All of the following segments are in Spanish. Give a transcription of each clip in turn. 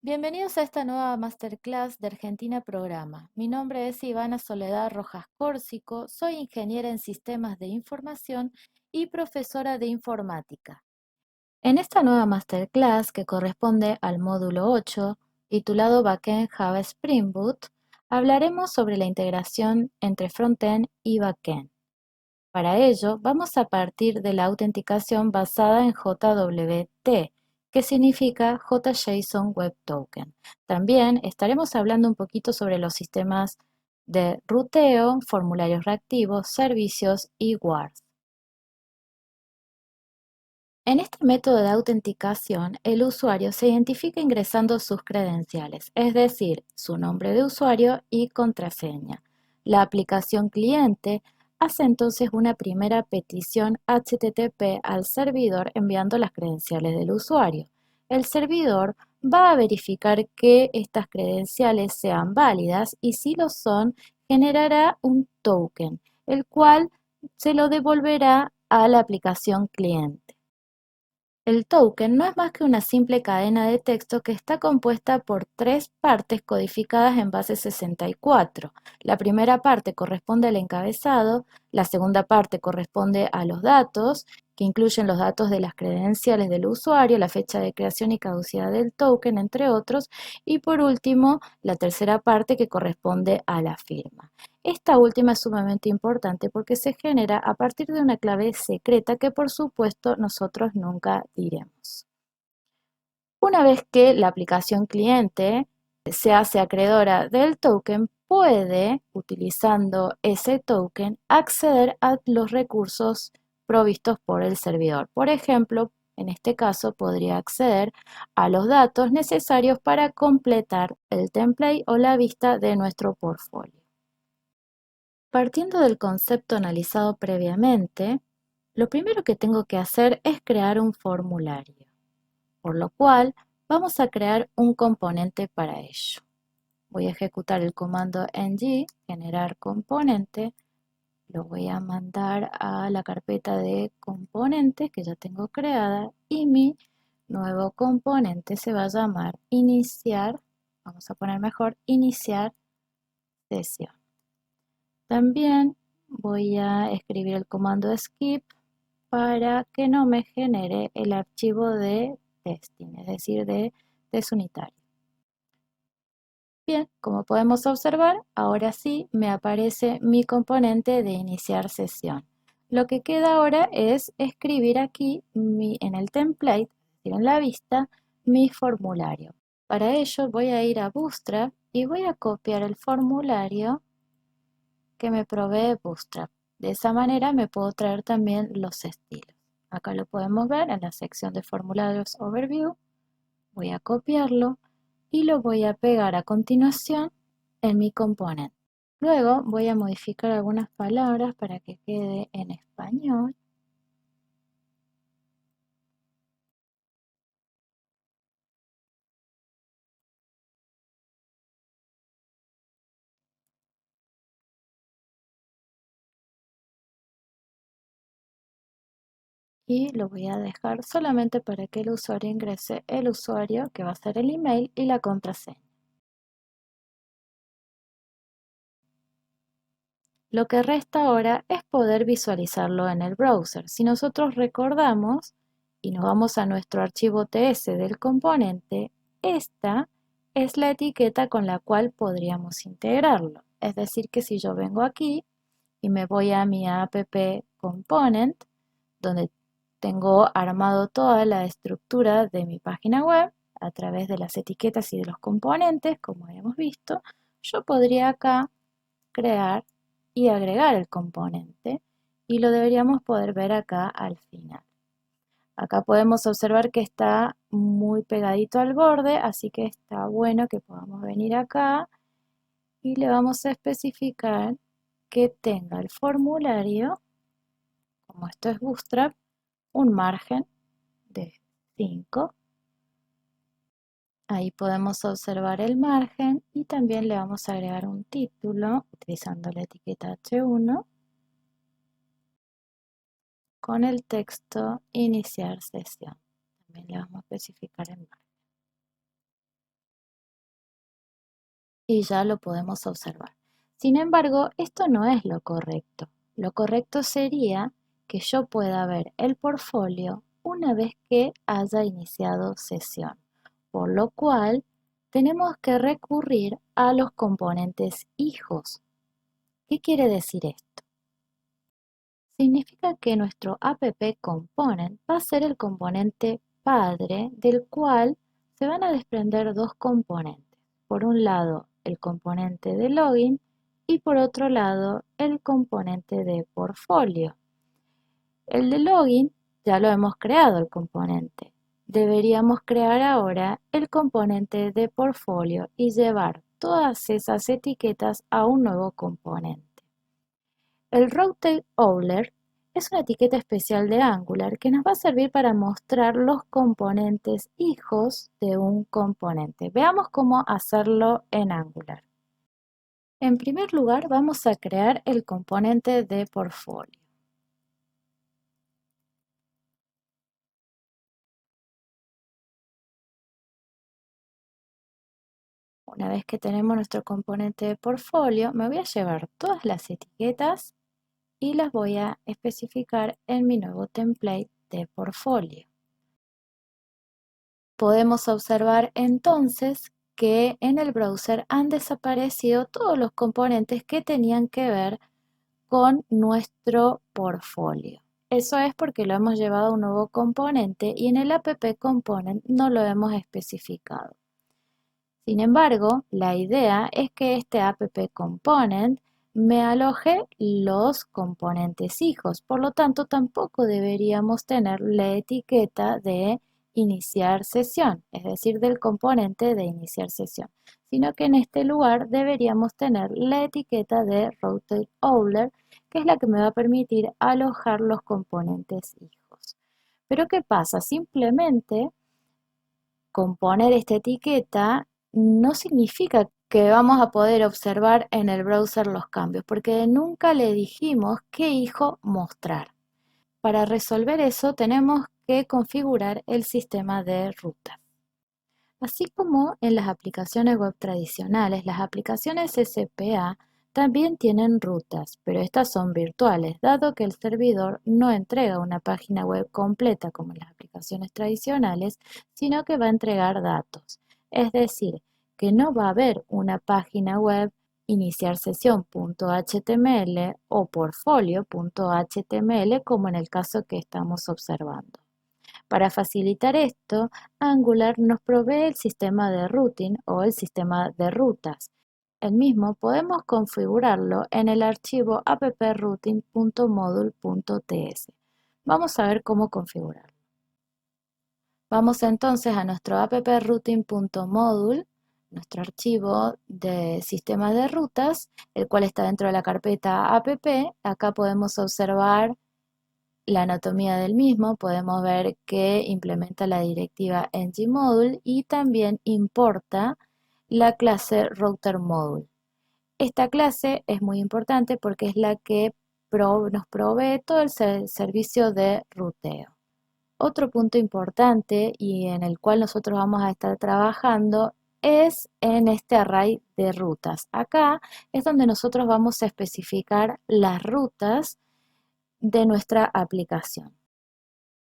Bienvenidos a esta nueva masterclass de Argentina Programa. Mi nombre es Ivana Soledad Rojas Córsico, soy ingeniera en sistemas de información y profesora de informática. En esta nueva masterclass, que corresponde al módulo 8, titulado Backend Java Spring Boot, hablaremos sobre la integración entre frontend y backend. Para ello, vamos a partir de la autenticación basada en JWT, que significa JSON Web Token. También estaremos hablando un poquito sobre los sistemas de ruteo, formularios reactivos, servicios y WARs. En este método de autenticación, el usuario se identifica ingresando sus credenciales, es decir, su nombre de usuario y contraseña. La aplicación cliente hace entonces una primera petición HTTP al servidor enviando las credenciales del usuario. El servidor va a verificar que estas credenciales sean válidas y si lo son, generará un token, el cual se lo devolverá a la aplicación cliente. El token no es más que una simple cadena de texto que está compuesta por tres partes codificadas en base 64. La primera parte corresponde al encabezado, la segunda parte corresponde a los datos, que incluyen los datos de las credenciales del usuario, la fecha de creación y caducidad del token, entre otros, y por último, la tercera parte que corresponde a la firma. Esta última es sumamente importante porque se genera a partir de una clave secreta que por supuesto nosotros nunca diremos. Una vez que la aplicación cliente se hace acreedora del token, puede, utilizando ese token, acceder a los recursos provistos por el servidor. Por ejemplo, en este caso podría acceder a los datos necesarios para completar el template o la vista de nuestro portfolio. Partiendo del concepto analizado previamente, lo primero que tengo que hacer es crear un formulario, por lo cual vamos a crear un componente para ello. Voy a ejecutar el comando ng, generar componente, lo voy a mandar a la carpeta de componentes que ya tengo creada y mi nuevo componente se va a llamar iniciar, vamos a poner mejor, iniciar sesión. También voy a escribir el comando skip para que no me genere el archivo de testing, es decir, de test unitario. Bien, como podemos observar, ahora sí me aparece mi componente de iniciar sesión. Lo que queda ahora es escribir aquí en el template, es decir, en la vista, mi formulario. Para ello voy a ir a Bootstrap y voy a copiar el formulario que me provee Bootstrap. De esa manera me puedo traer también los estilos. Acá lo podemos ver en la sección de formularios Overview. Voy a copiarlo y lo voy a pegar a continuación en mi componente. Luego voy a modificar algunas palabras para que quede en español. Y lo voy a dejar solamente para que el usuario ingrese el usuario, que va a ser el email, y la contraseña. Lo que resta ahora es poder visualizarlo en el browser. Si nosotros recordamos y nos vamos a nuestro archivo TS del componente, esta es la etiqueta con la cual podríamos integrarlo. Es decir, que si yo vengo aquí y me voy a mi app component, donde tengo armado toda la estructura de mi página web a través de las etiquetas y de los componentes, como hemos visto, yo podría acá crear y agregar el componente y lo deberíamos poder ver acá al final. Acá podemos observar que está muy pegadito al borde, así que está bueno que podamos venir acá y le vamos a especificar que tenga el formulario, como esto es Bootstrap, un margen de 5. Ahí podemos observar el margen y también le vamos a agregar un título utilizando la etiqueta H1 con el texto iniciar sesión. También le vamos a especificar el margen. y ya lo podemos observar. Sin embargo, esto no es lo correcto. Lo correcto sería que yo pueda ver el portfolio una vez que haya iniciado sesión, por lo cual tenemos que recurrir a los componentes hijos. ¿Qué quiere decir esto? Significa que nuestro app component va a ser el componente padre del cual se van a desprender dos componentes. Por un lado, el componente de login y por otro lado, el componente de portfolio. El de login ya lo hemos creado el componente. Deberíamos crear ahora el componente de portfolio y llevar todas esas etiquetas a un nuevo componente. El Router Owler es una etiqueta especial de Angular que nos va a servir para mostrar los componentes hijos de un componente. Veamos cómo hacerlo en Angular. En primer lugar, vamos a crear el componente de portfolio. Una vez que tenemos nuestro componente de portfolio, me voy a llevar todas las etiquetas y las voy a especificar en mi nuevo template de portfolio. Podemos observar entonces que en el browser han desaparecido todos los componentes que tenían que ver con nuestro portfolio. Eso es porque lo hemos llevado a un nuevo componente y en el app component no lo hemos especificado. Sin embargo, la idea es que este app component me aloje los componentes hijos, por lo tanto tampoco deberíamos tener la etiqueta de iniciar sesión, es decir, del componente de iniciar sesión, sino que en este lugar deberíamos tener la etiqueta de Router Owler, que es la que me va a permitir alojar los componentes hijos. Pero ¿qué pasa? Simplemente con poner esta etiqueta no significa que vamos a poder observar en el browser los cambios, porque nunca le dijimos qué hijo mostrar. Para resolver eso tenemos que configurar el sistema de rutas. Así como en las aplicaciones web tradicionales, las aplicaciones SPA también tienen rutas, pero estas son virtuales, dado que el servidor no entrega una página web completa como en las aplicaciones tradicionales, sino que va a entregar datos. Es decir, que no va a haber una página web iniciar sesión.html o portfolio.html como en el caso que estamos observando. Para facilitar esto, Angular nos provee el sistema de routing o el sistema de rutas. El mismo podemos configurarlo en el archivo approuting.module.ts. Vamos a ver cómo configurarlo. Vamos entonces a nuestro approuting.module, nuestro archivo de sistema de rutas, el cual está dentro de la carpeta app. Acá podemos observar la anatomía del mismo, podemos ver que implementa la directiva ngModule y también importa la clase routerModule. Esta clase es muy importante porque es la que nos provee todo el servicio de ruteo. Otro punto importante y en el cual nosotros vamos a estar trabajando es en este array de rutas. Acá es donde nosotros vamos a especificar las rutas de nuestra aplicación.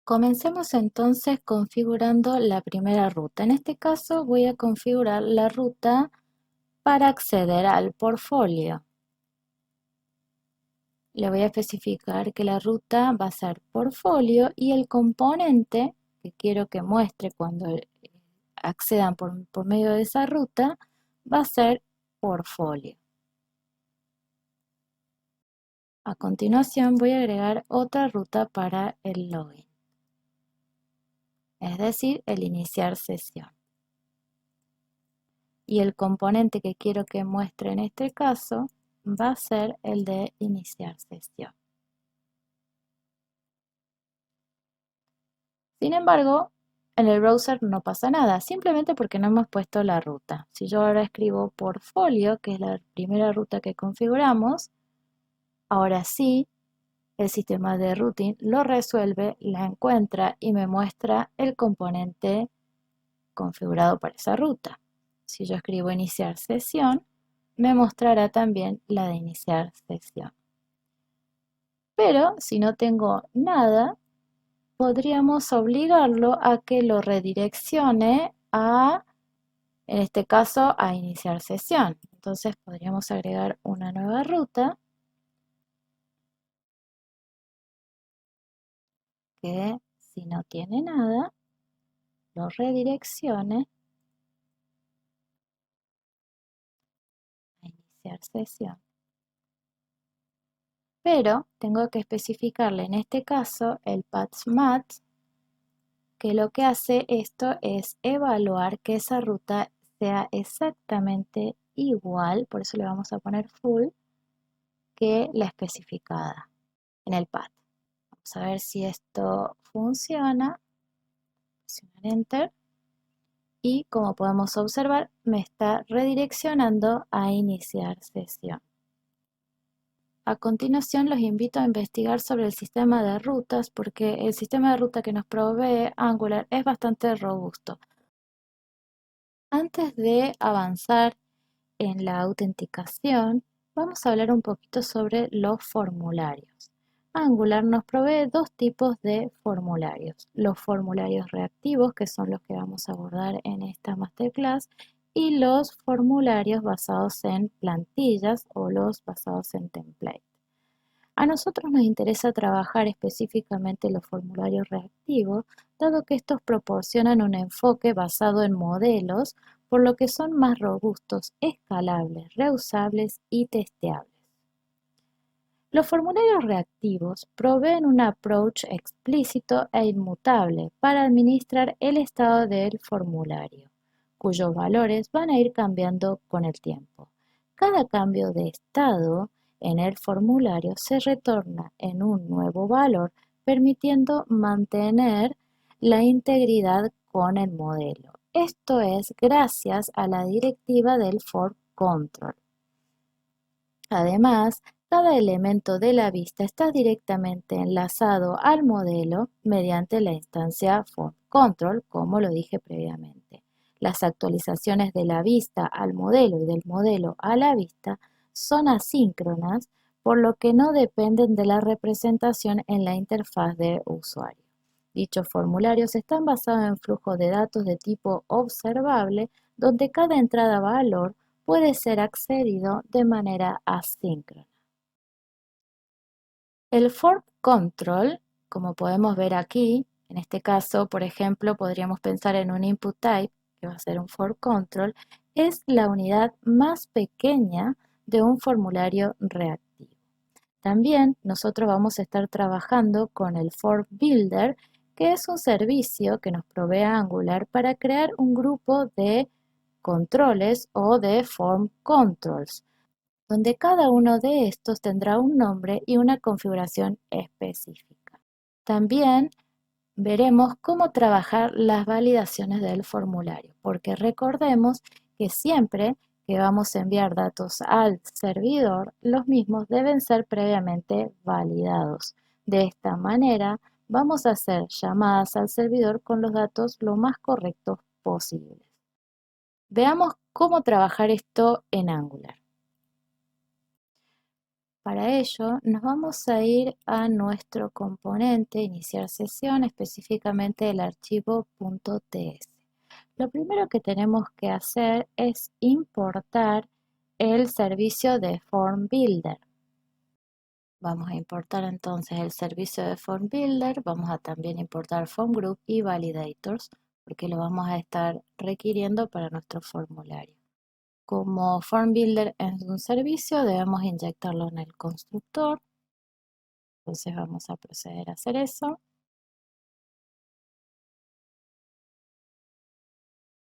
Comencemos entonces configurando la primera ruta. En este caso voy a configurar la ruta para acceder al portfolio. Le voy a especificar que la ruta va a ser portfolio y el componente que quiero que muestre cuando accedan por medio de esa ruta va a ser portfolio. A continuación voy a agregar otra ruta para el login, es decir, el iniciar sesión. Y el componente que quiero que muestre en este caso va a ser el de iniciar sesión. Sin embargo, en el browser no pasa nada, simplemente porque no hemos puesto la ruta. Si yo ahora escribo portfolio, que es la primera ruta que configuramos, ahora sí, el sistema de routing lo resuelve, la encuentra y me muestra el componente configurado para esa ruta. si yo escribo iniciar sesión, me mostrará también la de iniciar sesión. Pero si no tengo nada, podríamos obligarlo a que lo redireccione a, en este caso, a iniciar sesión. Entonces podríamos agregar una nueva ruta que, si no tiene nada, lo redireccione a iniciar sesión. Pero tengo que especificarle en este caso el pathmat, que lo que hace esto es evaluar que esa ruta sea exactamente igual, por eso le vamos a poner full, que la especificada en el path. Vamos a ver si esto funciona. Presionar Enter. Y como podemos observar, me está redireccionando a iniciar sesión. A continuación los invito a investigar sobre el sistema de rutas porque el sistema de ruta que nos provee Angular es bastante robusto. Antes de avanzar en la autenticación, vamos a hablar un poquito sobre los formularios. Angular nos provee dos tipos de formularios. Los formularios reactivos, que son los que vamos a abordar en esta masterclass, y los formularios basados en plantillas o los basados en templates. A nosotros nos interesa trabajar específicamente los formularios reactivos, dado que estos proporcionan un enfoque basado en modelos, por lo que son más robustos, escalables, reusables y testeables. Los formularios reactivos proveen un approach explícito e inmutable para administrar el estado del formulario, cuyos valores van a ir cambiando con el tiempo. Cada cambio de estado en el formulario se retorna en un nuevo valor, permitiendo mantener la integridad con el modelo. Esto es gracias a la directiva del form control. Además, cada elemento de la vista está directamente enlazado al modelo mediante la instancia form control, como lo dije previamente. Las actualizaciones de la vista al modelo y del modelo a la vista son asíncronas, por lo que no dependen de la representación en la interfaz de usuario. Dichos formularios están basados en flujos de datos de tipo observable, donde cada entrada valor puede ser accedido de manera asíncrona. El form control, como podemos ver aquí, en este caso, por ejemplo, podríamos pensar en un input type, que va a ser un form control, es la unidad más pequeña de un formulario reactivo. También nosotros vamos a estar trabajando con el form builder, que es un servicio que nos provee Angular para crear un grupo de controles o de form controls, donde cada uno de estos tendrá un nombre y una configuración específica. También veremos cómo trabajar las validaciones del formulario, porque recordemos que siempre que vamos a enviar datos al servidor, los mismos deben ser previamente validados. De esta manera, vamos a hacer llamadas al servidor con los datos lo más correctos posibles. Veamos cómo trabajar esto en Angular. Para ello, nos vamos a ir a nuestro componente iniciar sesión, específicamente el archivo .ts. Lo primero que tenemos que hacer es importar el servicio de Form Builder. Vamos a importar entonces el servicio de Form Builder, vamos a también importar Form Group y Validators, porque lo vamos a estar requiriendo para nuestro formulario. Como Form Builder es un servicio, debemos inyectarlo en el constructor. Entonces vamos a proceder a hacer eso.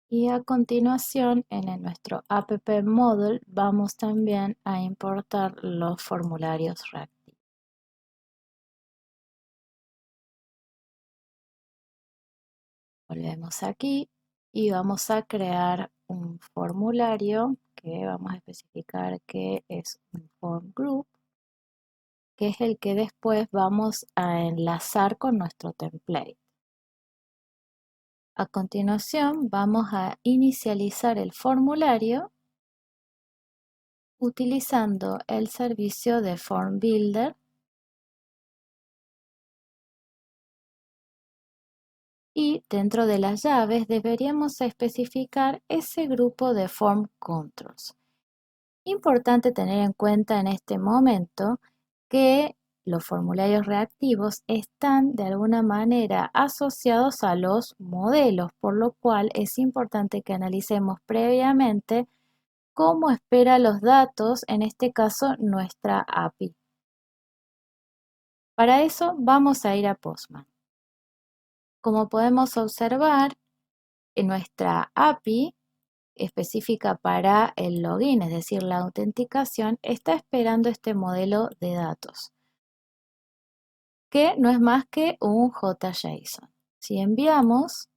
Y a continuación, en nuestro app model, vamos también a importar los formularios reactivos. Volvemos aquí y vamos a crear un formulario que vamos a especificar que es un form group, que es el que después vamos a enlazar con nuestro template. A continuación vamos a inicializar el formulario utilizando el servicio de Form Builder y dentro de las llaves deberíamos especificar ese grupo de Form Controls. Importante tener en cuenta en este momento que los formularios reactivos están de alguna manera asociados a los modelos, por lo cual es importante que analicemos previamente cómo espera los datos, en este caso nuestra API. Para eso vamos a ir a Postman. Como podemos observar, en nuestra API específica para el login, es decir, la autenticación, está esperando este modelo de datos, que no es más que un JSON. Si enviamos,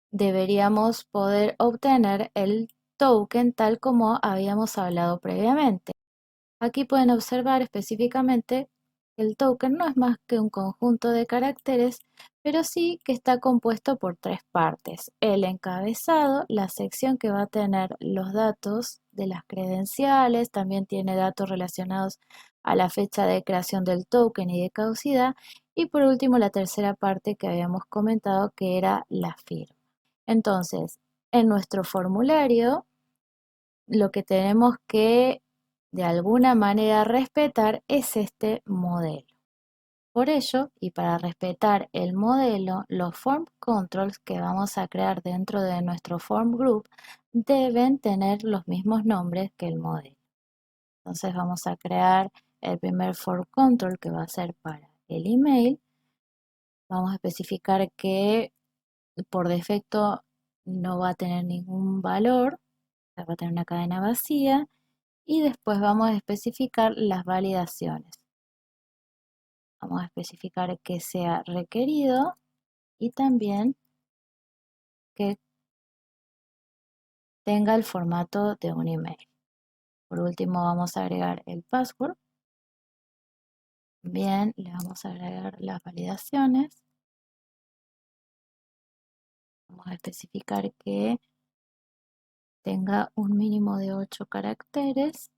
deberíamos poder obtener el token tal como habíamos hablado previamente. Aquí pueden observar específicamente que el token no es más que un conjunto de caracteres, pero sí que está compuesto por tres partes. El encabezado, la sección que va a tener los datos de las credenciales, también tiene datos relacionados a la fecha de creación del token y de caducidad, y por último la tercera parte que habíamos comentado que era la firma. Entonces, en nuestro formulario, lo que tenemos que de alguna manera respetar es este modelo. Por ello, y para respetar el modelo, los form controls que vamos a crear dentro de nuestro form group deben tener los mismos nombres que el modelo. Entonces vamos a crear el primer form control que va a ser para el email. Vamos a especificar que por defecto no va a tener ningún valor, va a tener una cadena vacía. Y después vamos a especificar las validaciones. Vamos a especificar que sea requerido y también que tenga el formato de un email. Por último vamos a agregar el password. Bien, le vamos a agregar las validaciones. Vamos a especificar que tenga un mínimo de 8 caracteres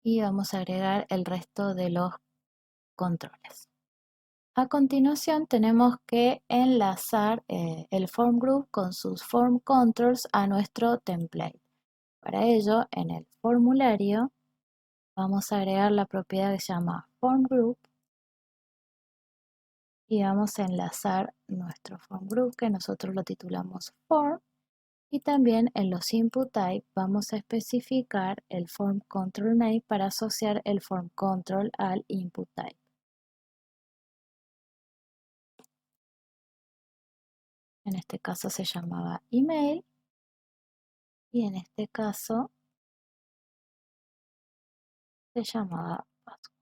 y vamos a agregar el resto de los controles. A continuación tenemos que enlazar el form group con sus form controls a nuestro template. Para ello, en el formulario vamos a agregar la propiedad que se llama form group y vamos a enlazar nuestro form group que nosotros lo titulamos form, y también en los input type vamos a especificar el form control name para asociar el form control al input type. En este caso se llamaba email y en este caso se llamaba password.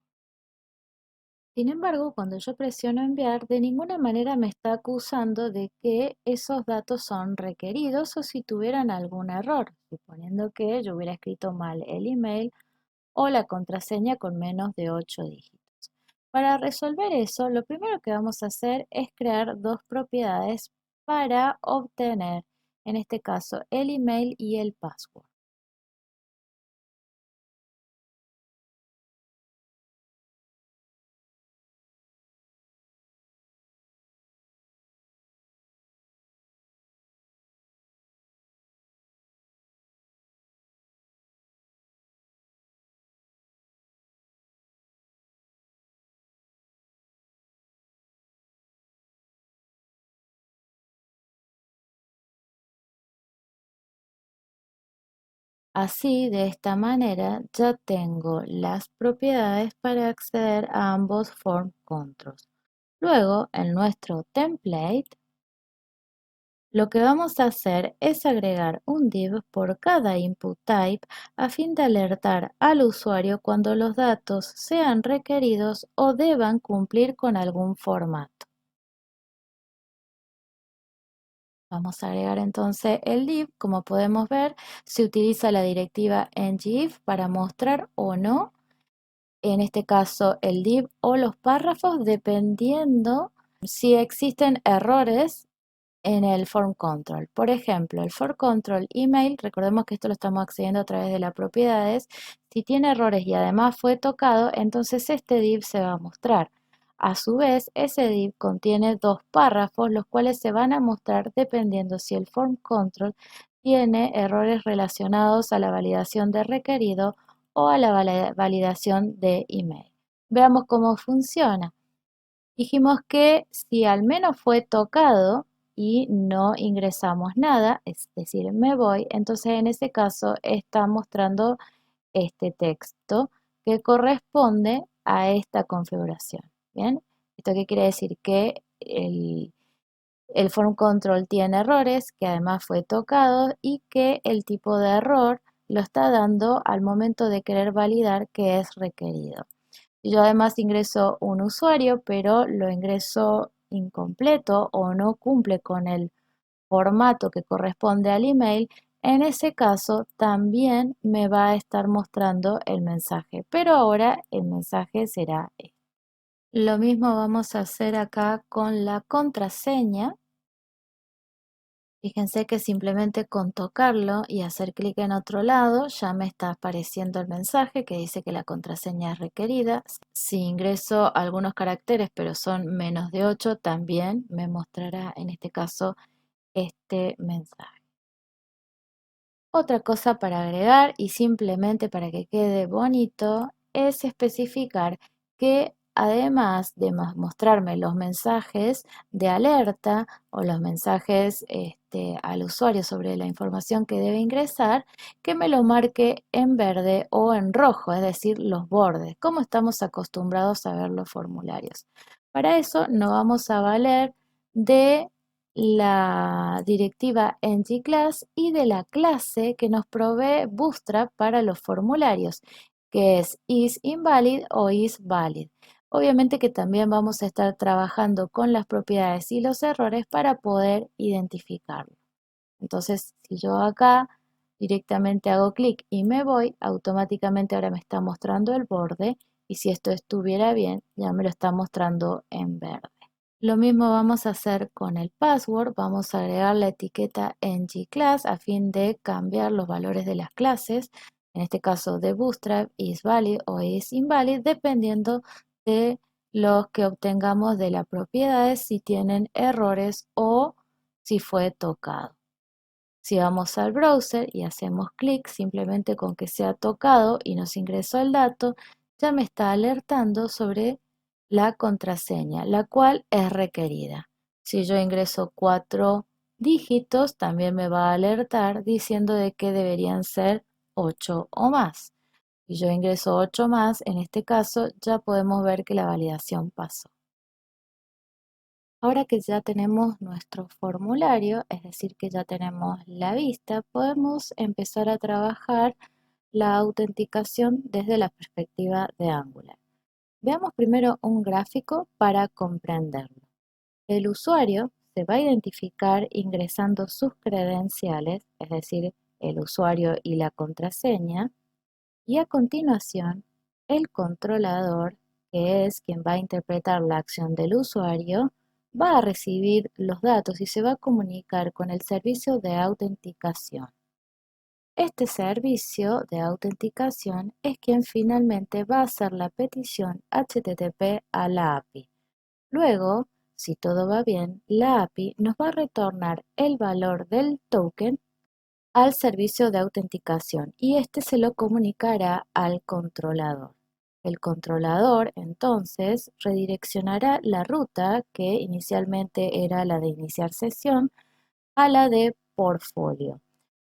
Sin embargo, cuando yo presiono enviar, de ninguna manera me está acusando de que esos datos son requeridos o si tuvieran algún error, suponiendo que yo hubiera escrito mal el email o la contraseña con menos de 8 dígitos. Para resolver eso, lo primero que vamos a hacer es crear dos propiedades para obtener, en este caso, el email y el password. Así, de esta manera, ya tengo las propiedades para acceder a ambos form controls. Luego, en nuestro template, lo que vamos a hacer es agregar un div por cada input type a fin de alertar al usuario cuando los datos sean requeridos o deban cumplir con algún formato. Vamos a agregar entonces el div. Como podemos ver, se utiliza la directiva ngIf para mostrar o no, en este caso el div o los párrafos, dependiendo si existen errores en el form control. Por ejemplo, el form control email, recordemos que esto lo estamos accediendo a través de las propiedades. Si tiene errores y además fue tocado, entonces este div se va a mostrar. A su vez, ese div contiene dos párrafos, los cuales se van a mostrar dependiendo si el form control tiene errores relacionados a la validación de requerido o a la validación de email. Veamos cómo funciona. Dijimos que si al menos fue tocado y no ingresamos nada, es decir, me voy, entonces en ese caso está mostrando este texto que corresponde a esta configuración. ¿Bien? ¿Esto qué quiere decir? Que el form control tiene errores, que además fue tocado y que el tipo de error lo está dando al momento de querer validar que es requerido. Yo además ingreso un usuario, pero lo ingreso incompleto o no cumple con el formato que corresponde al email. En ese caso también me va a estar mostrando el mensaje, pero ahora el mensaje será este. Lo mismo vamos a hacer acá con la contraseña. Fíjense que simplemente con tocarlo y hacer clic en otro lado ya me está apareciendo el mensaje que dice que la contraseña es requerida. Si ingreso algunos caracteres pero son menos de 8, también me mostrará en este caso este mensaje. Otra cosa para agregar y simplemente para que quede bonito es especificar que además de mostrarme los mensajes de alerta o los mensajes al usuario sobre la información que debe ingresar, que me lo marque en verde o en rojo, es decir, los bordes, como estamos acostumbrados a ver los formularios. Para eso nos vamos a valer de la directiva ngClass y de la clase que nos provee Bootstrap para los formularios, que es isInvalid o isValid. Obviamente que también vamos a estar trabajando con las propiedades y los errores para poder identificarlo. Entonces, si yo acá directamente hago clic y me voy, automáticamente ahora me está mostrando el borde y si esto estuviera bien, ya me lo está mostrando en verde. Lo mismo vamos a hacer con el password, vamos a agregar la etiqueta ngClass a fin de cambiar los valores de las clases, en este caso de Bootstrap, isValid o isInvalid, dependiendo de los que obtengamos de las propiedades, si tienen errores o si fue tocado. Si vamos al browser y hacemos clic, simplemente con que sea tocado y nos ingresó el dato, ya me está alertando sobre la contraseña, la cual es requerida. Si yo ingreso 4 dígitos, también me va a alertar diciendo de que deberían ser 8 o más. Si yo ingreso 8 más, en este caso ya podemos ver que la validación pasó. Ahora que ya tenemos nuestro formulario, es decir, que ya tenemos la vista, podemos empezar a trabajar la autenticación desde la perspectiva de Angular. Veamos primero un gráfico para comprenderlo. El usuario se va a identificar ingresando sus credenciales, es decir, el usuario y la contraseña, y a continuación el controlador, que es quien va a interpretar la acción del usuario, va a recibir los datos y se va a comunicar con el servicio de autenticación. Este servicio de autenticación es quien finalmente va a hacer la petición HTTP a la API. Luego, si todo va bien, la API nos va a retornar el valor del token al servicio de autenticación y este se lo comunicará al controlador. El controlador entonces redireccionará la ruta que inicialmente era la de iniciar sesión a la de portfolio.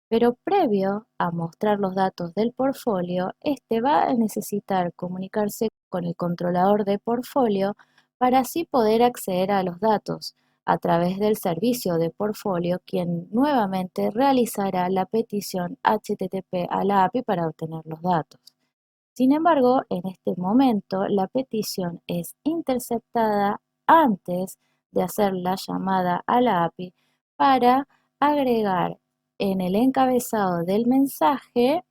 Pero previo a mostrar los datos del portfolio, este va a necesitar comunicarse con el controlador de portfolio para así poder acceder a los datos a través del servicio de portfolio, quien nuevamente realizará la petición HTTP a la API para obtener los datos. Sin embargo, en este momento la petición es interceptada antes de hacer la llamada a la API para agregar en el encabezado del mensaje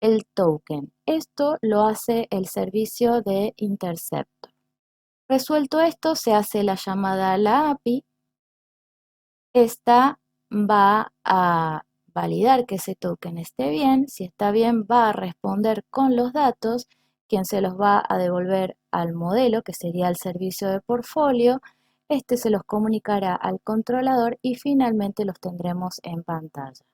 el token. Esto lo hace el servicio de Interceptor. Resuelto esto, se hace la llamada a la API. Esta va a validar que ese token esté bien. Si está bien, va a responder con los datos, quien se los va a devolver al modelo, que sería el servicio de portfolio. Este se los comunicará al controlador y finalmente los tendremos en pantalla.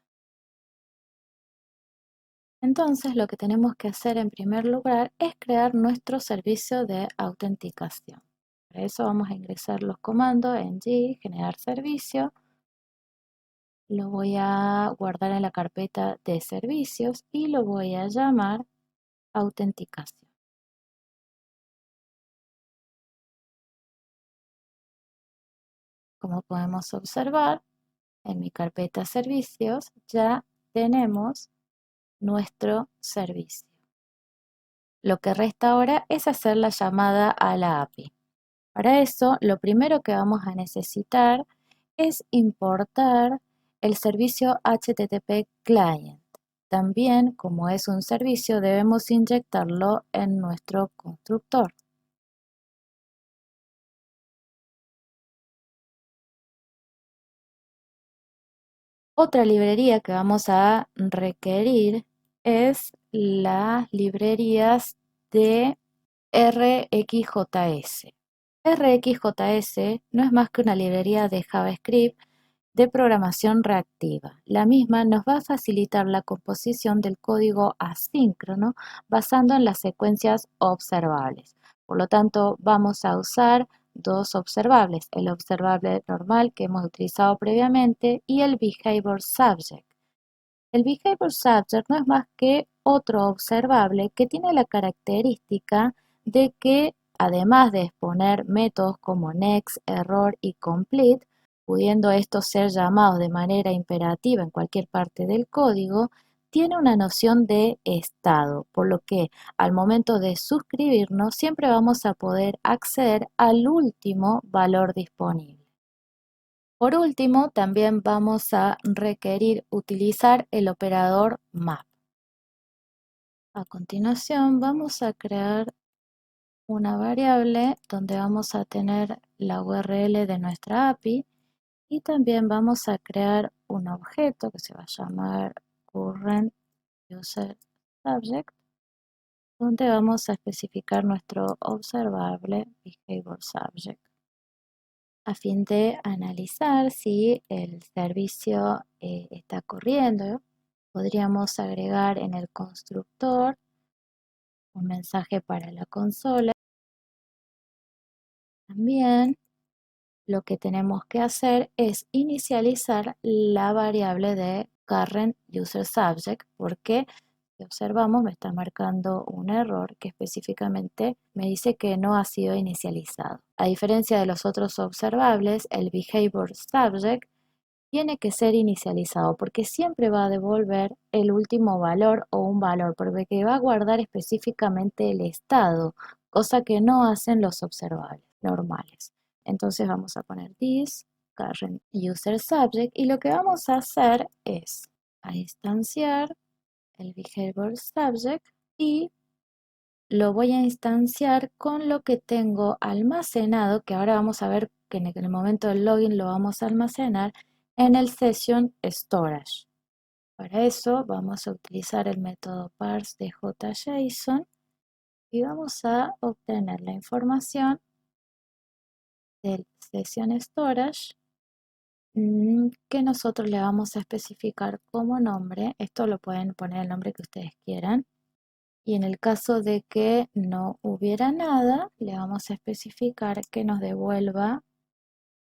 Entonces, lo que tenemos que hacer en primer lugar es crear nuestro servicio de autenticación. Para eso vamos a ingresar los comandos en G, generar servicio. Lo voy a guardar en la carpeta de servicios y lo voy a llamar autenticación. Como podemos observar, en mi carpeta servicios ya tenemos nuestro servicio. Lo que resta ahora es hacer la llamada a la API. Para eso, lo primero que vamos a necesitar es importar el servicio HTTP Client. También, como es un servicio, debemos inyectarlo en nuestro constructor. Otra librería que vamos a requerir es las librerías de RxJS. RxJS no es más que una librería de JavaScript de programación reactiva. La misma nos va a facilitar la composición del código asíncrono basando en las secuencias observables. Por lo tanto, vamos a usar dos observables, el observable normal que hemos utilizado previamente y el behavior subject. El behavior subject no es más que otro observable que tiene la característica de que, además de exponer métodos como next, error y complete, pudiendo estos ser llamados de manera imperativa en cualquier parte del código, tiene una noción de estado, por lo que al momento de suscribirnos siempre vamos a poder acceder al último valor disponible. Por último, también vamos a requerir utilizar el operador map. A continuación, vamos a crear una variable donde vamos a tener la URL de nuestra API y también vamos a crear un objeto que se va a llamar current user subject, donde vamos a especificar nuestro observable behavior subject, a fin de analizar si el servicio está corriendo. Podríamos agregar en el constructor un mensaje para la consola. También lo que tenemos que hacer es inicializar la variable de current user subject, porque si observamos me está marcando un error que específicamente me dice que no ha sido inicializado. A diferencia de los otros observables, el behavior subject tiene que ser inicializado porque siempre va a devolver el último valor o un valor, porque va a guardar específicamente el estado, cosa que no hacen los observables normales. Entonces vamos a poner this current user subject y lo que vamos a hacer es a instanciar el behavior subject y lo voy a instanciar con lo que tengo almacenado, que ahora vamos a ver que en el momento del login lo vamos a almacenar en el session storage. Para eso vamos a utilizar el método parse de JSON y vamos a obtener la información del session storage que nosotros le vamos a especificar como nombre. Esto lo pueden poner el nombre que ustedes quieran. Y en el caso de que no hubiera nada, le vamos a especificar que nos devuelva,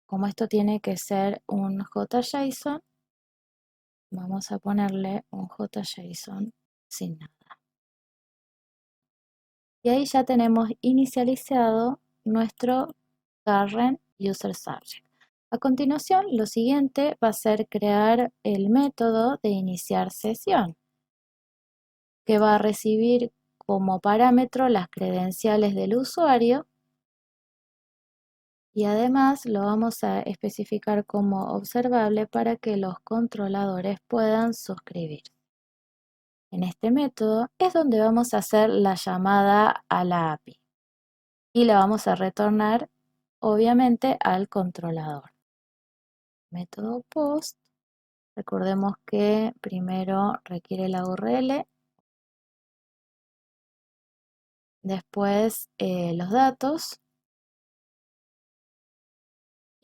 como esto tiene que ser un JSON, vamos a ponerle un JSON sin nada. Y ahí ya tenemos inicializado nuestro current user subject. A continuación, lo siguiente va a ser crear el método de iniciar sesión, que va a recibir como parámetro las credenciales del usuario y además lo vamos a especificar como observable para que los controladores puedan suscribir. En este método es donde vamos a hacer la llamada a la API. y la vamos a retornar obviamente al controlador. Método post, recordemos que primero requiere la URL, después los datos.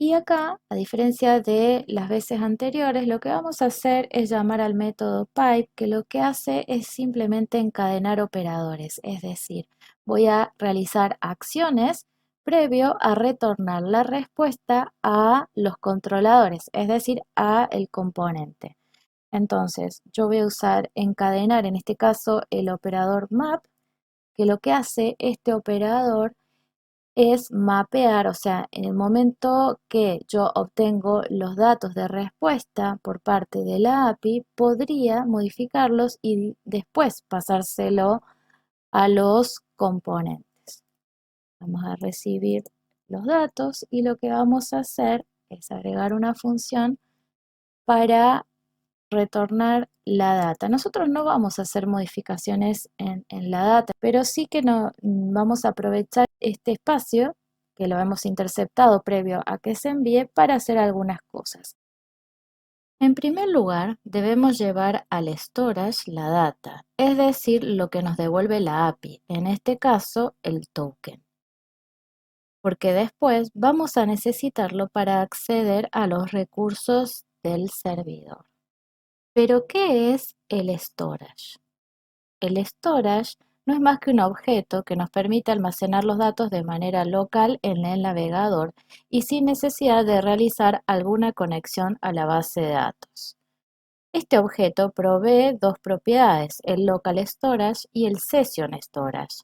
Y acá, a diferencia de las veces anteriores, lo que vamos a hacer es llamar al método pipe, que lo que hace es simplemente encadenar operadores, es decir, voy a realizar acciones previo a retornar la respuesta a los controladores, es decir, a el componente. Entonces, yo voy a usar encadenar, en este caso, el operador map, que lo que hace este operador es mapear, o sea, en el momento que yo obtengo los datos de respuesta por parte de la API, podría modificarlos y después pasárselo a los componentes. Vamos a recibir los datos y lo que vamos a hacer es agregar una función para retornar la data. Nosotros no vamos a hacer modificaciones en la data, pero sí que no, vamos a aprovechar este espacio que lo hemos interceptado previo a que se envíe para hacer algunas cosas. En primer lugar, debemos llevar al storage la data, es decir, lo que nos devuelve la API, en este caso el token, porque después vamos a necesitarlo para acceder a los recursos del servidor. Pero, ¿qué es el storage? El storage no es más que un objeto que nos permite almacenar los datos de manera local en el navegador y sin necesidad de realizar alguna conexión a la base de datos. Este objeto provee dos propiedades, el local storage y el session storage.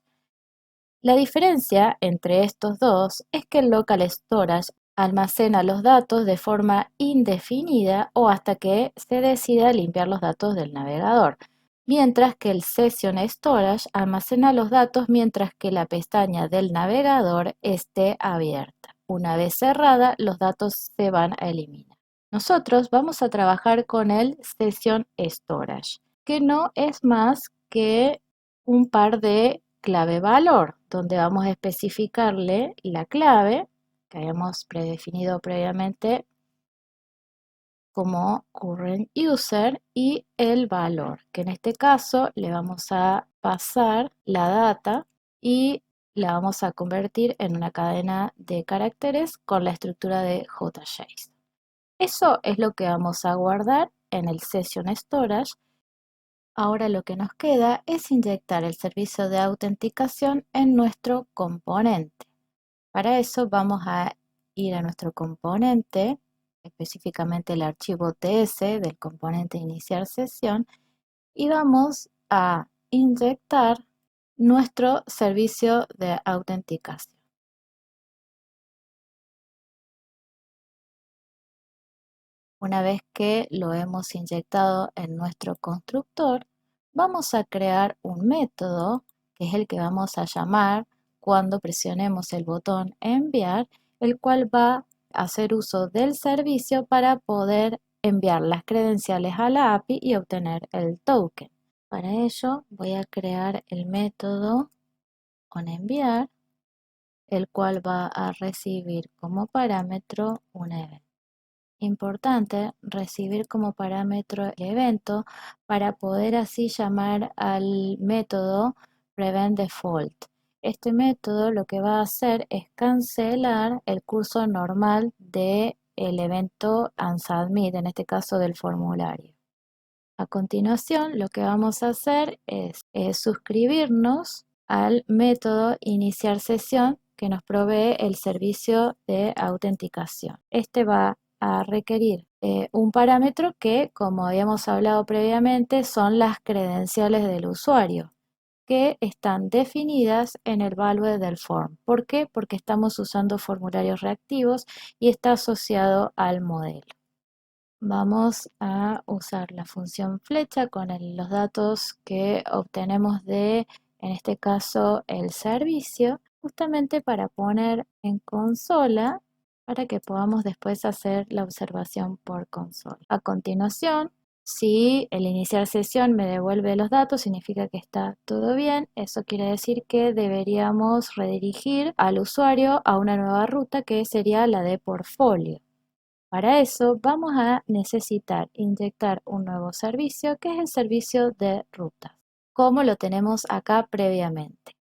La diferencia entre estos dos es que el local storage almacena los datos de forma indefinida o hasta que se decida limpiar los datos del navegador, mientras que el Session Storage almacena los datos mientras que la pestaña del navegador esté abierta. Una vez cerrada, los datos se van a eliminar. Nosotros vamos a trabajar con el Session Storage, que no es más que un par de clave valor, donde vamos a especificarle la clave que habíamos predefinido previamente como current user y el valor, que en este caso le vamos a pasar la data y la vamos a convertir en una cadena de caracteres con la estructura de JSON. Eso es lo que vamos a guardar en el Session Storage. Ahora lo que nos queda es inyectar el servicio de autenticación en nuestro componente. Para eso vamos a ir a nuestro componente, específicamente el archivo TS del componente iniciar sesión, y vamos a inyectar nuestro servicio de autenticación. Una vez que lo hemos inyectado en nuestro constructor, vamos a crear un método, que es el que vamos a llamar cuando presionemos el botón enviar, el cual va a hacer uso del servicio para poder enviar las credenciales a la API y obtener el token. Para ello voy a crear el método onEnviar, el cual va a recibir como parámetro un evento. Importante recibir como parámetro el evento para poder así llamar al método preventDefault. Este método lo que va a hacer es cancelar el curso normal del evento onSubmit, en este caso del formulario. A continuación, lo que vamos a hacer es suscribirnos al método iniciar sesión que nos provee el servicio de autenticación. Este va a requerir un parámetro que, como habíamos hablado previamente, son las credenciales del usuario, que están definidas en el value del form. ¿Por qué? Porque estamos usando formularios reactivos y está asociado al modelo. Vamos a usar la función flecha con los datos que obtenemos de, en este caso, el servicio, justamente para poner en consola para que podamos después hacer la observación por consola. A continuación, Si el iniciar sesión me devuelve los datos, significa que está todo bien. Eso quiere decir que deberíamos redirigir al usuario a una nueva ruta que sería la de portfolio. Para eso vamos a necesitar inyectar un nuevo servicio que es el servicio de rutas, como lo tenemos acá previamente.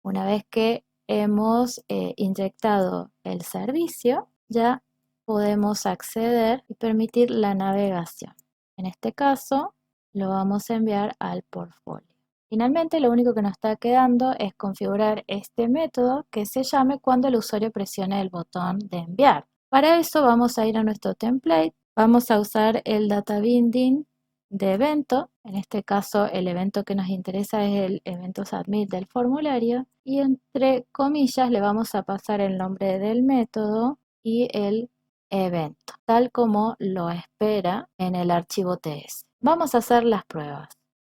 Una vez que hemos inyectado el servicio, ya podemos acceder y permitir la navegación. En este caso, lo vamos a enviar al portfolio. Finalmente, lo único que nos está quedando es configurar este método que se llame cuando el usuario presione el botón de enviar. Para eso vamos a ir a nuestro template, vamos a usar el data binding de evento, en este caso el evento que nos interesa es el evento submit del formulario y entre comillas le vamos a pasar el nombre del método y el evento, tal como lo espera en el archivo TS. Vamos a hacer las pruebas.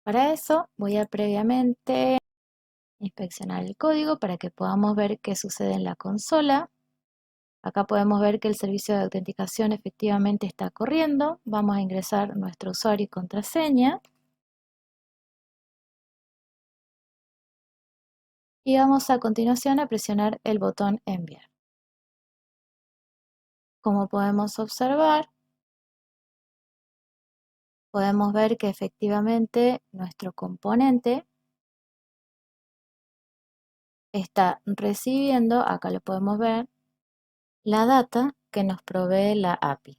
Para eso voy a previamente inspeccionar el código para que podamos ver qué sucede en la consola. Acá podemos ver que el servicio de autenticación efectivamente está corriendo. Vamos a ingresar nuestro usuario y contraseña. Y vamos a continuación a presionar el botón enviar. Como podemos observar, podemos ver que efectivamente nuestro componente está recibiendo, acá lo podemos ver, la data que nos provee la API.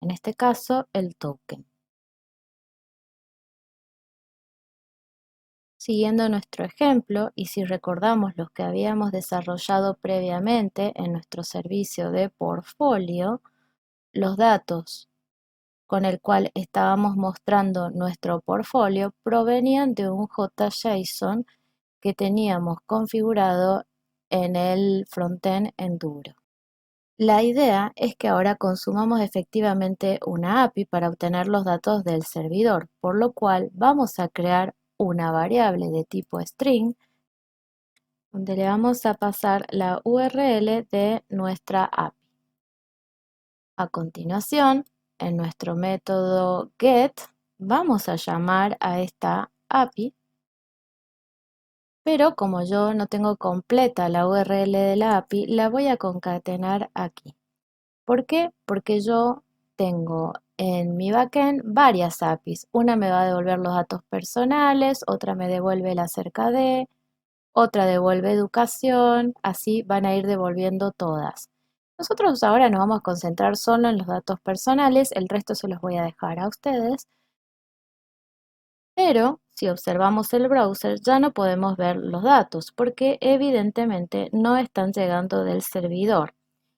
En este caso, el token. Siguiendo nuestro ejemplo, y si recordamos los que habíamos desarrollado previamente en nuestro servicio de portfolio, los datos con el cual estábamos mostrando nuestro portfolio provenían de un JSON que teníamos configurado en el frontend Enduro. La idea es que ahora consumamos efectivamente una API para obtener los datos del servidor, por lo cual vamos a crear una variable de tipo string donde le vamos a pasar la URL de nuestra API. A continuación, en nuestro método get, vamos a llamar a esta API, pero como yo no tengo completa la URL de la API, la voy a concatenar aquí. ¿Por qué? Porque yo tengo en mi backend varias APIs. Una me va a devolver los datos personales, otra me devuelve el acerca de, otra devuelve educación, así van a ir devolviendo todas. Nosotros ahora nos vamos a concentrar solo en los datos personales, el resto se los voy a dejar a ustedes, pero si observamos el browser ya no podemos ver los datos porque evidentemente no están llegando del servidor.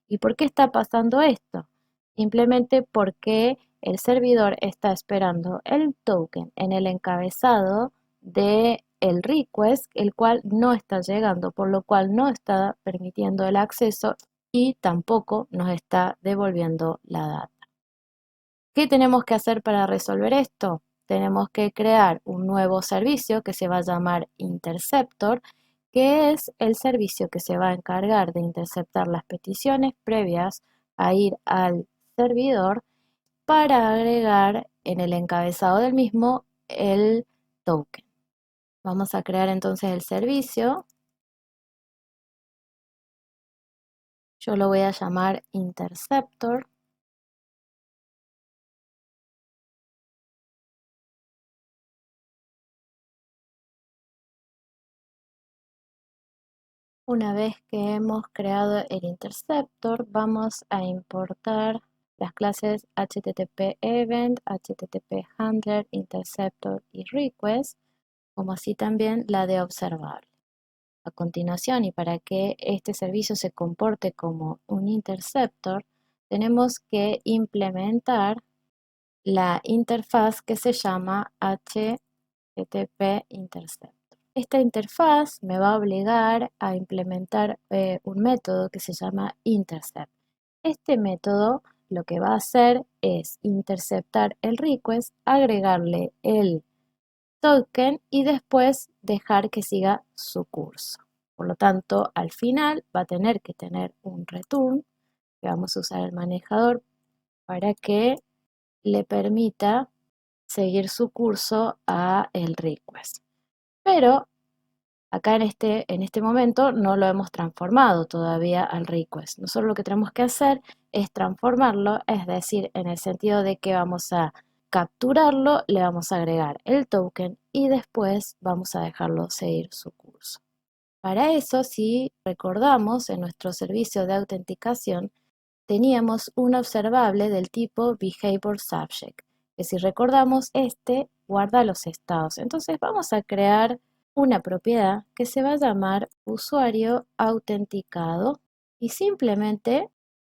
¿Y por qué está pasando esto? Simplemente porque el servidor está esperando el token en el encabezado de el request, el cual no está llegando, por lo cual no está permitiendo el acceso y tampoco nos está devolviendo la data. ¿Qué tenemos que hacer para resolver esto? Tenemos que crear un nuevo servicio que se va a llamar Interceptor, que es el servicio que se va a encargar de interceptar las peticiones previas a ir al servidor para agregar en el encabezado del mismo el token. Vamos a crear entonces el servicio. Yo lo voy a llamar Interceptor. Una vez que hemos creado el interceptor, vamos a importar las clases HTTP Event, HTTP Handler, Interceptor y Request, como así también la de observable. A continuación, y para que este servicio se comporte como un interceptor, tenemos que implementar la interfaz que se llama HTTP Intercept. Esta interfaz me va a obligar a implementar un método que se llama intercept. Este método lo que va a hacer es interceptar el request, agregarle el token y después dejar que siga su curso. Por lo tanto, al final va a tener que tener un return, que vamos a usar el manejador para que le permita seguir su curso a el request. Pero acá en este momento no lo hemos transformado todavía al request. Nosotros lo que tenemos que hacer es transformarlo, es decir, en el sentido de que vamos a capturarlo, le vamos a agregar el token y después vamos a dejarlo seguir su curso. Para eso, si recordamos, en nuestro servicio de autenticación teníamos un observable del tipo behavior subject, que si recordamos, este guarda los estados. Entonces vamos a crear una propiedad que se va a llamar usuario autenticado y simplemente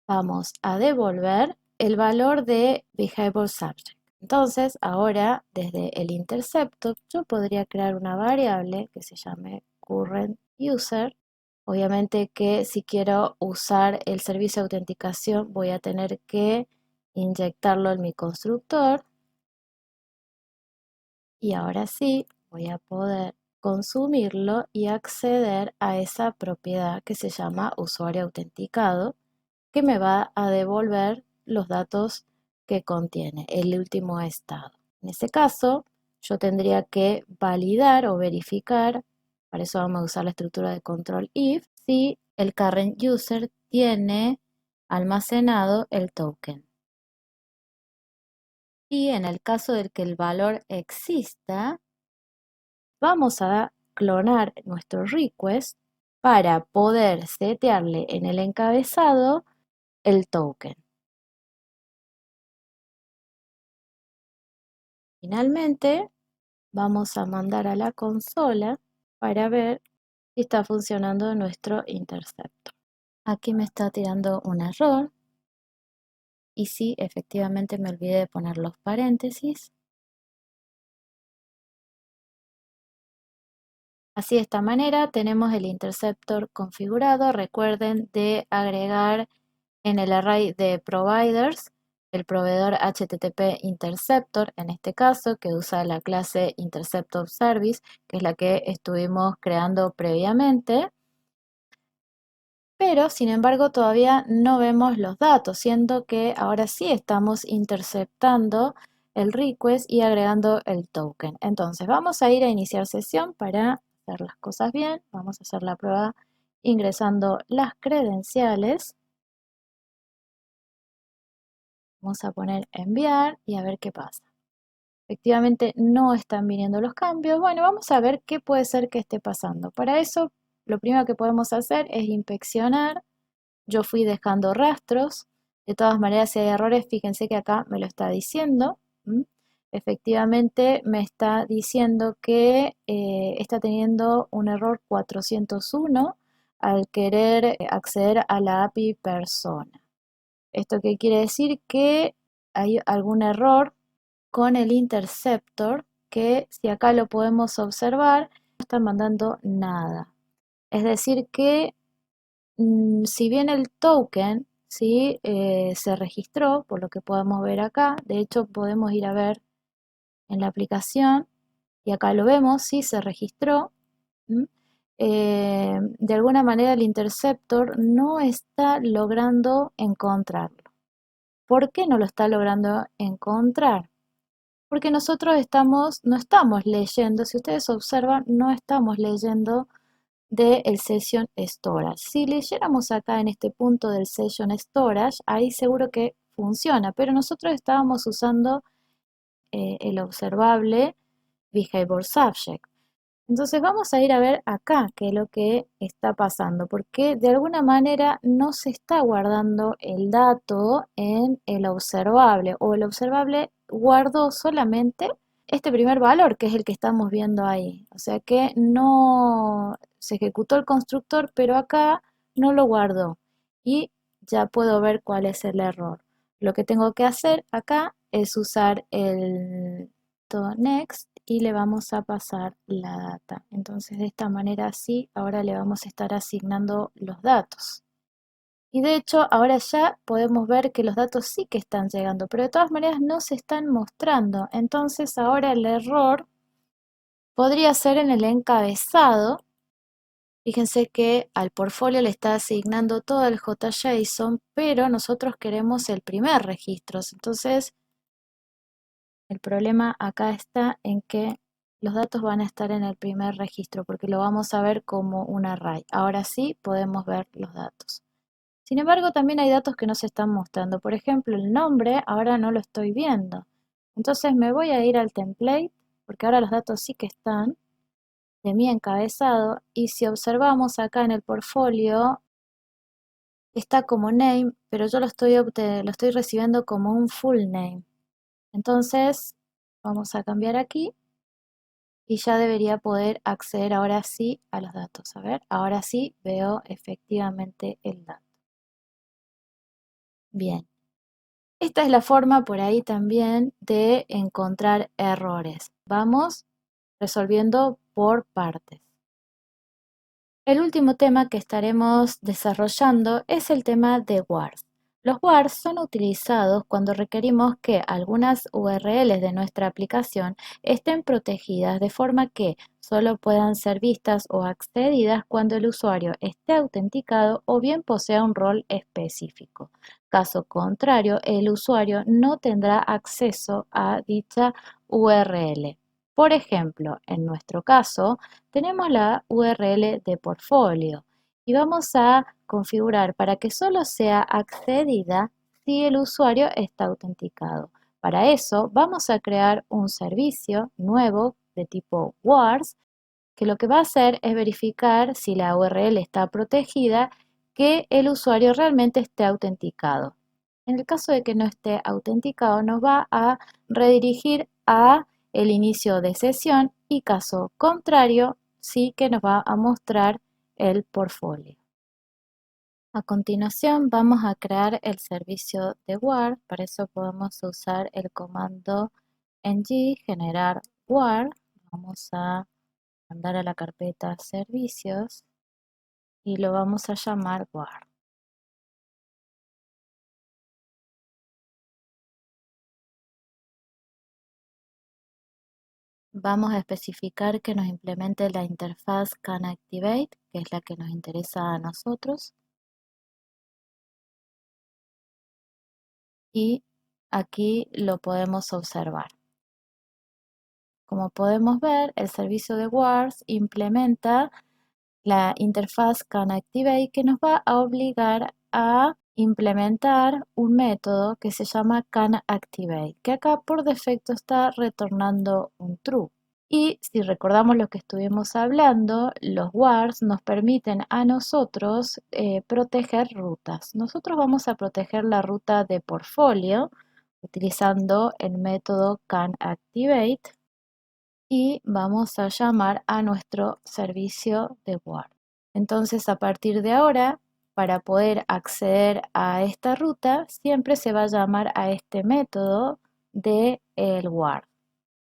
vamos a devolver el valor de behavior subject. Entonces, ahora desde el interceptor yo podría crear una variable que se llame current user. Obviamente que si quiero usar el servicio de autenticación voy a tener que inyectarlo en mi constructor y ahora sí voy a poder consumirlo y acceder a esa propiedad que se llama usuario autenticado, que me va a devolver los datos que contiene, el último estado. En ese caso, yo tendría que validar o verificar, para eso vamos a usar la estructura de control if, si el current user tiene almacenado el token. Y en el caso de que el valor exista, vamos a clonar nuestro request para poder setearle en el encabezado el token. Finalmente, vamos a mandar a la consola para ver si está funcionando nuestro interceptor. Aquí me está tirando un error y sí, efectivamente me olvidé de poner los paréntesis. Así de esta manera tenemos el interceptor configurado. Recuerden de agregar en el array de providers el proveedor HTTP Interceptor, en este caso, que usa la clase Interceptor Service, que es la que estuvimos creando previamente. Pero, sin embargo, todavía no vemos los datos, siendo que ahora sí estamos interceptando el request y agregando el token. Entonces, vamos a ir a iniciar sesión para hacer las cosas bien. Vamos a hacer la prueba ingresando las credenciales. Vamos a poner enviar y a ver qué pasa. Efectivamente no están viniendo los cambios. Bueno, vamos a ver qué puede ser que esté pasando. Para eso, lo primero que podemos hacer es inspeccionar. Yo fui dejando rastros. De todas maneras, si hay errores, fíjense que acá me lo está diciendo. Efectivamente, me está diciendo que está teniendo un error 401 al querer acceder a la API persona. ¿Esto qué quiere decir? Que hay algún error con el interceptor que, si acá lo podemos observar, no está mandando nada. Es decir que si bien el token ¿sí? Se registró, por lo que podemos ver acá, de hecho podemos ir a ver en la aplicación y acá lo vemos, sí se registró. De alguna manera el interceptor no está logrando encontrarlo. ¿Por qué no lo está logrando encontrar? Porque nosotros no estamos leyendo, si ustedes observan, no estamos leyendo del Session Storage. Si leyéramos acá en este punto del Session Storage, ahí seguro que funciona, pero nosotros estábamos usando el observable Behavior Subject. Entonces vamos a ir a ver acá qué es lo que está pasando, porque de alguna manera no se está guardando el dato en el observable, o el observable guardó solamente este primer valor, que es el que estamos viendo ahí. O sea que no se ejecutó el constructor, pero acá no lo guardó. Y ya puedo ver cuál es el error. Lo que tengo que hacer acá es usar el next y le vamos a pasar la data. Entonces de esta manera sí, ahora le vamos a estar asignando los datos. Y de hecho ahora ya podemos ver que los datos sí que están llegando, pero de todas maneras no se están mostrando. Entonces ahora el error podría ser en el encabezado. Fíjense que al portfolio le está asignando todo el JSON, pero nosotros queremos el primer registro. Entonces El problema acá está en que los datos van a estar en el primer registro porque lo vamos a ver como un array. Ahora sí podemos ver los datos. Sin embargo, también hay datos que no se están mostrando. Por ejemplo, el nombre ahora no lo estoy viendo. Entonces me voy a ir al template porque ahora los datos sí que están de mi encabezado y si observamos acá en el portfolio está como name, pero yo lo estoy recibiendo como un full name. Entonces vamos a cambiar aquí y ya debería poder acceder ahora sí a los datos. A ver, ahora sí veo efectivamente el dato. Bien, esta es la forma por ahí también de encontrar errores. Vamos resolviendo por partes. El último tema que estaremos desarrollando es el tema de WARs. Los WARs son utilizados cuando requerimos que algunas URLs de nuestra aplicación estén protegidas de forma que solo puedan ser vistas o accedidas cuando el usuario esté autenticado o bien posea un rol específico. Caso contrario, el usuario no tendrá acceso a dicha URL. Por ejemplo, en nuestro caso, tenemos la URL de portfolio y vamos a configurar para que solo sea accedida si el usuario está autenticado. Para eso vamos a crear un servicio nuevo de tipo WARS que lo que va a hacer es verificar si la URL está protegida, que el usuario realmente esté autenticado. En el caso de que no esté autenticado, nos va a redirigir a el inicio de sesión y caso contrario, sí que nos va a mostrar el portfolio. A continuación vamos a crear el servicio de WAR, para eso podemos usar el comando ng generar WAR. Vamos a mandar a la carpeta servicios y lo vamos a llamar WAR. Vamos a especificar que nos implemente la interfaz CanActivate, que es la que nos interesa a nosotros. Y aquí lo podemos observar. Como podemos ver, el servicio de WARS implementa la interfaz CanActivate que nos va a obligar a implementar un método que se llama CanActivate, que acá por defecto está retornando un true. Y si recordamos lo que estuvimos hablando, los WARs nos permiten a nosotros proteger rutas. Nosotros vamos a proteger la ruta de portfolio utilizando el método CanActivate y vamos a llamar a nuestro servicio de WAR. Entonces, a partir de ahora, para poder acceder a esta ruta, siempre se va a llamar a este método de el WAR,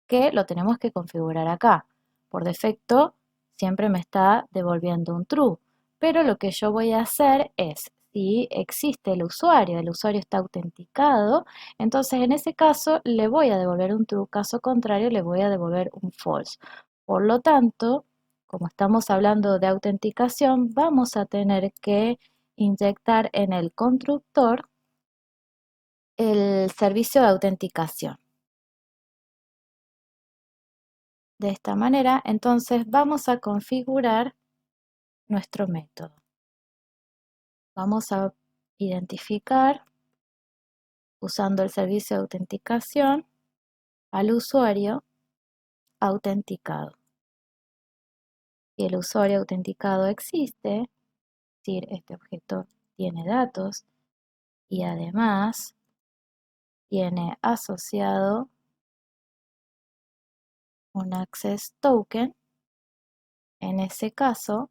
que lo tenemos que configurar acá. Por defecto, siempre me está devolviendo un true, pero lo que yo voy a hacer es, si existe el usuario está autenticado, entonces en ese caso le voy a devolver un true, caso contrario le voy a devolver un false. Por lo tanto, como estamos hablando de autenticación, vamos a tener que inyectar en el constructor el servicio de autenticación. De esta manera, entonces vamos a configurar nuestro método. Vamos a identificar, usando el servicio de autenticación, al usuario autenticado. Si el usuario autenticado existe, es decir, este objeto tiene datos y además tiene asociado un access token, en ese caso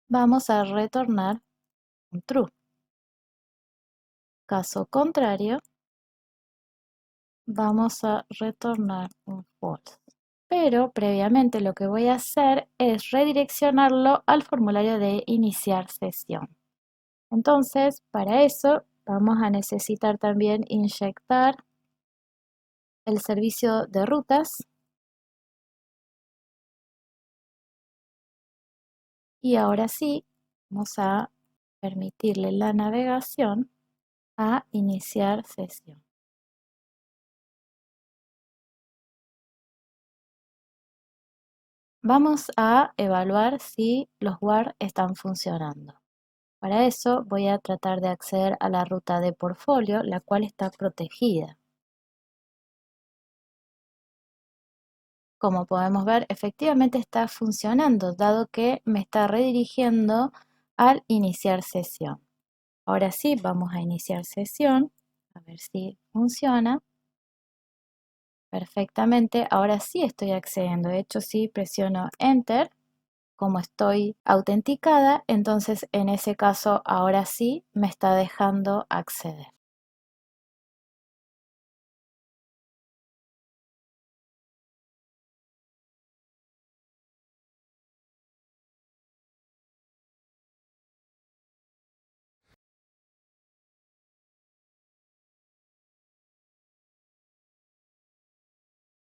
vamos a retornar un true. Caso contrario, vamos a retornar un false. Pero previamente lo que voy a hacer es redireccionarlo al formulario de iniciar sesión. Entonces, para eso vamos a necesitar también inyectar el servicio de rutas y ahora sí vamos a permitirle la navegación a iniciar sesión. Vamos a evaluar si los WAR están funcionando. Para eso voy a tratar de acceder a la ruta de portfolio, la cual está protegida. Como podemos ver, efectivamente está funcionando, dado que me está redirigiendo al iniciar sesión. Ahora sí, vamos a iniciar sesión, a ver si funciona perfectamente. Ahora sí estoy accediendo. De hecho, si presiono Enter, como estoy autenticada, entonces en ese caso ahora sí me está dejando acceder.